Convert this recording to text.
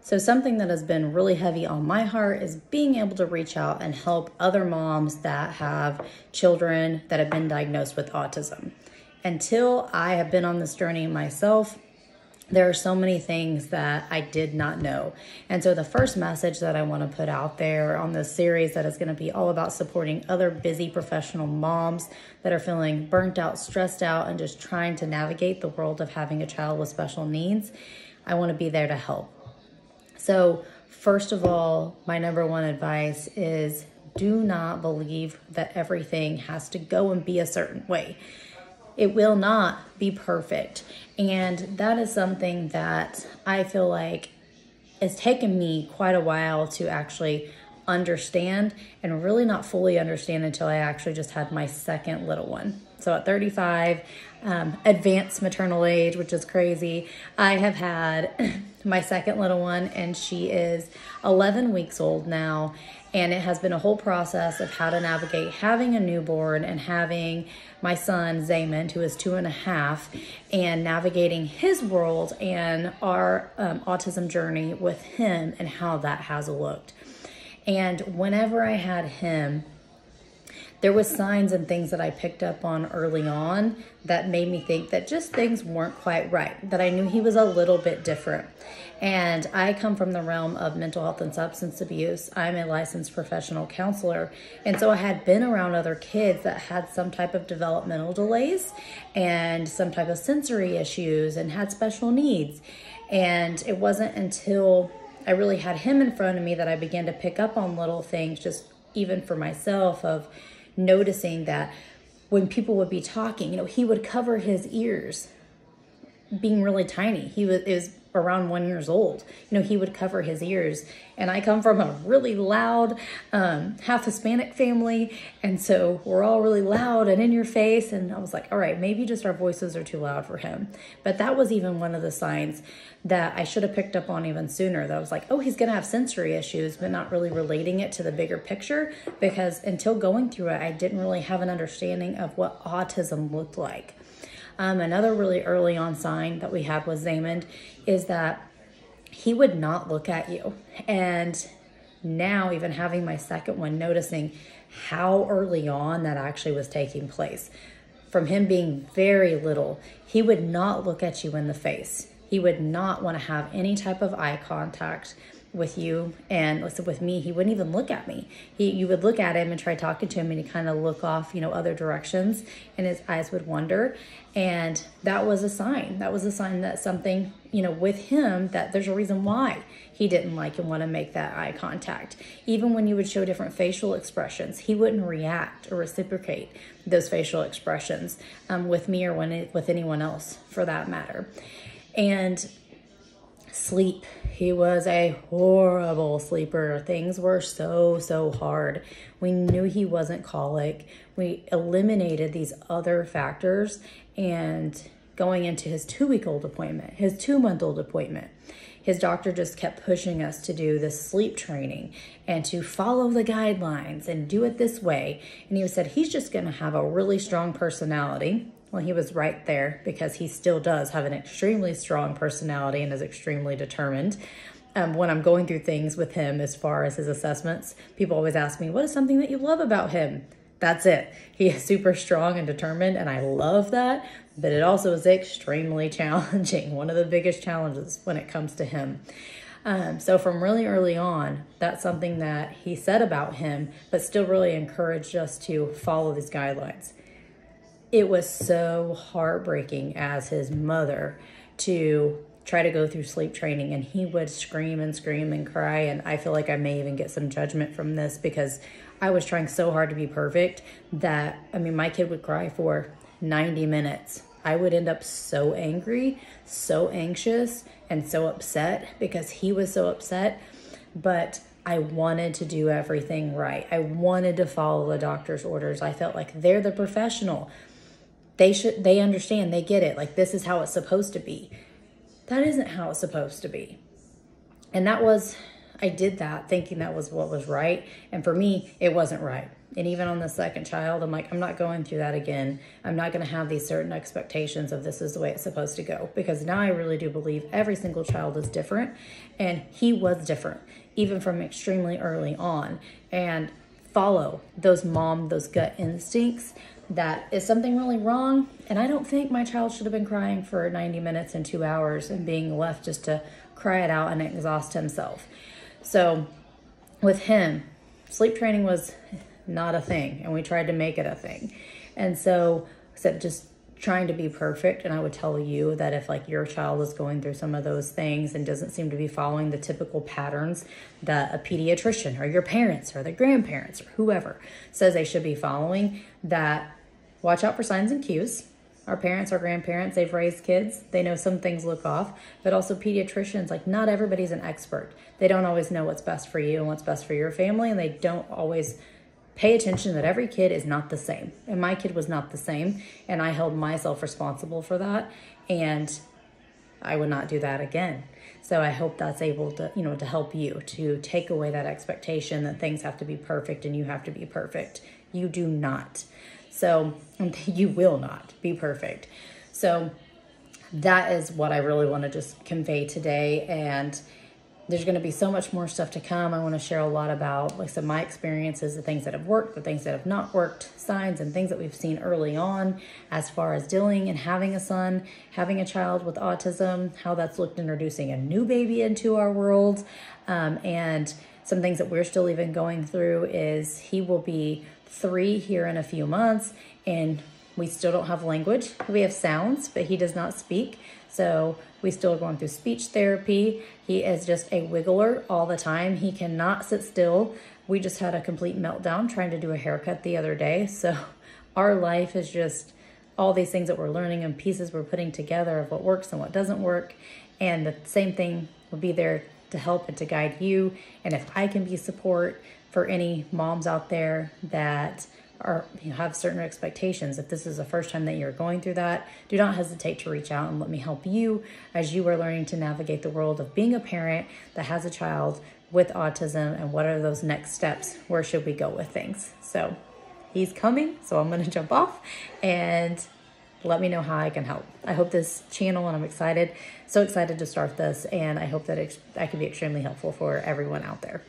So something that has been really heavy on my heart is being able to reach out and help other moms that have children that have been diagnosed with autism. Until I have been on this journey myself, there are so many things that I did not know. And so the first message that I want to put out there on this series that is going to be all about supporting other busy professional moms that are feeling burnt out, stressed out, and just trying to navigate the world of having a child with special needs, I want to be there to help. So first of all, my number one advice is do not believe that everything has to go and be a certain way. It will not be perfect. And that is something that I feel like it's taken me quite a while to actually understand, and really not fully understand until I actually just had my second little one. So at 35, advanced maternal age, which is crazy, I have had my second little one, and she is 11 weeks old now. And it has been a whole process of how to navigate having a newborn and having my son, Zaymond, who is 2.5, and navigating his world and our autism journey with him and how that has looked. And whenever I had him, there was signs and things that I picked up on early on that made me think that just things weren't quite right, that I knew he was a little bit different. And I come from the realm of mental health and substance abuse. I'm a licensed professional counselor. And so I had been around other kids that had some type of developmental delays and some type of sensory issues and had special needs. And it wasn't until I really had him in front of me that I began to pick up on little things, just even for myself, of noticing that when people would be talking, he would cover his ears, being really tiny. He was around 1 year old. He would cover his ears. And I come from a really loud, half Hispanic family. And so we're all really loud and in your face. And I was like, all right, maybe just our voices are too loud for him. But that was even one of the signs that I should have picked up on even sooner. That I was like, oh, he's going to have sensory issues, but not really relating it to the bigger picture, because until going through it, I didn't really have an understanding of what autism looked like. Another really early on sign that we had with Zaymond is that he would not look at you. And now, even having my second one, noticing how early on that actually was taking place. From him being very little, he would not look at you in the face. He would not want to have any type of eye contact with you. And with me, he wouldn't even look at me. You would look at him and try talking to him, and he'd kind of look off, other directions, and his eyes would wander. And that was a sign. That was a sign that something, with him, that there's a reason why he didn't like and want to make that eye contact. Even when you would show different facial expressions, he wouldn't react or reciprocate those facial expressions with me or with anyone else for that matter. And sleep. He was a horrible sleeper. Things were so hard. We knew he wasn't colic. We eliminated these other factors, and going into his 2-week-old appointment, his 2-month-old appointment, his doctor just kept pushing us to do this sleep training and to follow the guidelines and do it this way. And he said he's just going to have a really strong personality. Well, he was right there, because he still does have an extremely strong personality and is extremely determined. When I'm going through things with him as far as his assessments, people always ask me, what is something that you love about him? That's it. He is super strong and determined, and I love that, but it also is extremely challenging. One of the biggest challenges when it comes to him. So from really early on, that's something that he said about him, but still really encouraged us to follow these guidelines. It was so heartbreaking as his mother to try to go through sleep training, and he would scream and scream and cry. And I feel like I may even get some judgment from this, because I was trying so hard to be perfect that, my kid would cry for 90 minutes. I would end up so angry, so anxious, and so upset because he was so upset. But I wanted to do everything right. I wanted to follow the doctor's orders. I felt like they're the professional. They understand, they get it. Like, this is how it's supposed to be. That isn't how it's supposed to be. And that was I did that thinking that was what was right. And for me, it wasn't right. And even on the second child, I'm like, I'm not going through that again. I'm not going to have these certain expectations of this is the way it's supposed to go. Because now I really do believe every single child is different. And he was different, even from extremely early on. And follow those gut instincts that is something really wrong. And I don't think my child should have been crying for 90 minutes and 2 hours and being left just to cry it out and exhaust himself. So with him, sleep training was not a thing, and we tried to make it a thing. And so instead of just trying to be perfect, and I would tell you that if like your child is going through some of those things and doesn't seem to be following the typical patterns that a pediatrician or your parents or the grandparents or whoever says they should be following, that watch out for signs and cues. Our parents, our grandparents, they've raised kids. They know some things look off, but also pediatricians, like not everybody's an expert. They don't always know what's best for you and what's best for your family, and they don't always pay attention that every kid is not the same. And my kid was not the same, and I held myself responsible for that, and I would not do that again. So I hope that's able to, to help you to take away that expectation that things have to be perfect and you have to be perfect. You do not. So you will not be perfect. So that is what I really want to just convey today. And there's going to be so much more stuff to come. I want to share a lot about, like I said, my experiences, the things that have worked, the things that have not worked, signs and things that we've seen early on as far as dealing and having a son, having a child with autism, how that's looked introducing a new baby into our world. And some things that we're still even going through is he will be 3 here in a few months, and we still don't have language. We have sounds, but he does not speak. So we still are going through speech therapy. He is just a wiggler all the time. He cannot sit still. We just had a complete meltdown trying to do a haircut the other day. So our life is just all these things that we're learning and pieces we're putting together of what works and what doesn't work. And the same thing will be there to help and to guide you. And if I can be support for any moms out there that are have certain expectations, if this is the first time that you're going through that, do not hesitate to reach out and let me help you as you are learning to navigate the world of being a parent that has a child with autism, and what are those next steps? Where should we go with things? So he's coming, so I'm going to jump off and let me know how I can help. I hope this channel, and I'm so excited to start this, and I hope that I can be extremely helpful for everyone out there.